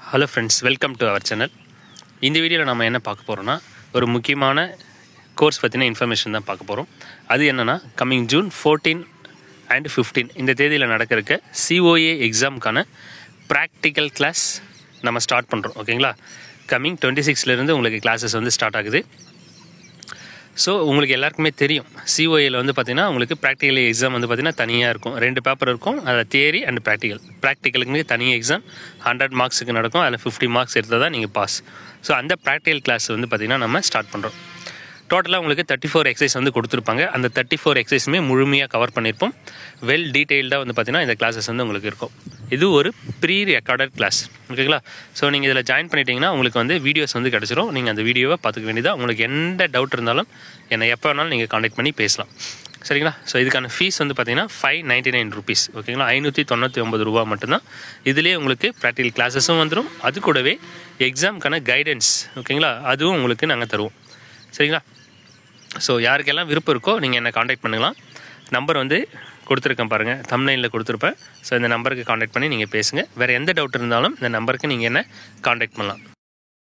Hello friends, welcome to our channel. இந்த வீடியோவில் நம்ம என்ன பார்க்க போகிறோன்னா, ஒரு முக்கியமான கோர்ஸ் பற்றின இன்ஃபர்மேஷன் தான் பார்க்க போகிறோம். அது என்னென்னா, கம்மிங் ஜூன் 14 அண்ட் 15 இந்த தேதியில் நடக்கிறக்க COA எக்ஸாமுக்கான ப்ராக்டிக்கல் கிளாஸ் நம்ம ஸ்டார்ட் பண்ணுறோம். ஓகேங்களா? கம்மிங் 26லேருந்து உங்களுக்கு கிளாஸஸ் வந்து ஸ்டார்ட் ஆகுது. ஸோ உங்களுக்கு எல்லாருக்குமே தெரியும், COAயில் வந்து பார்த்திங்கன்னா உங்களுக்கு ப்ராக்டிக்கல் எக்ஸாம் வந்து பார்த்திங்கன்னா தனியாக இருக்கும். 2 பேப்பர் இருக்கும். அதில் தியரி அண்ட் ப்ராக்டிக்கலுக்கு தனியாக எக்ஸாம் 100 மார்க்ஸுக்கு நடக்கும். அதில் 50 மார்க்ஸ் எடுத்தால் தான் நீங்கள் பாஸ். ஸோ அந்த ப்ராக்டிக்கல் கிளாஸ் வந்து பார்த்திங்கன்னா நம்ம ஸ்டார்ட் பண்ணுறோம். டோட்டலாக உங்களுக்கு 34 எக்ஸசைஸ் வந்து கொடுத்துருப்பாங்க. அந்த 34 எக்ஸசைஸுமே முழுமையாக கவர் பண்ணியிருப்போம். வெல் டீட்டெயில்டாக வந்து பார்த்திங்கன்னா இந்த கிளாஸஸ் வந்து உங்களுக்கு இருக்கும். இது ஒரு ப்ரீ ரெக்கார்டட் கிளாஸ். ஓகேங்களா? ஸோ நீங்கள் இதில் ஜாயின் பண்ணிட்டீங்கன்னா உங்களுக்கு வந்து வீடியோஸ் வந்து கிடச்சிரும். நீங்கள் அந்த வீடியோவை பார்த்துக்க வேண்டியதாக. உங்களுக்கு எந்த டவுட் இருந்தாலும் என்னை எப்போ வேணாலும் நீங்கள் காண்டாக்ட் பண்ணி பேசலாம். சரிங்களா? ஸோ இதுக்கான ஃபீஸ் வந்து பார்த்திங்கன்னா 599 ருபீஸ். ஓகேங்களா? 599 ரூபா மட்டும்தான். இதுலேயே உங்களுக்கு ப்ராக்டிக்கல் கிளாஸஸும் வந்துடும். அது கூடவே எக்ஸாமுக்கான கைடன்ஸ், ஓகேங்களா, அதுவும் உங்களுக்கு நாங்கள் தருவோம். சரிங்களா? ஸோ யாருக்கெல்லாம் விருப்பம் இருக்கோ நீங்கள் என்னை காண்டாக்ட் பண்ணலாம். நம்பர் வந்து கொடுத்துருக்கேன் பாருங்கள், தம்ப்நெயிலில் கொடுத்துருப்பேன். ஸோ இந்த நம்பருக்கு காண்டாக்ட் பண்ணி நீங்கள் பேசுங்கள். வேறு எந்த டவுட் இருந்தாலும் இந்த நம்பருக்கு நீங்கள் என்ன காண்டாக்ட் பண்ணலாம்.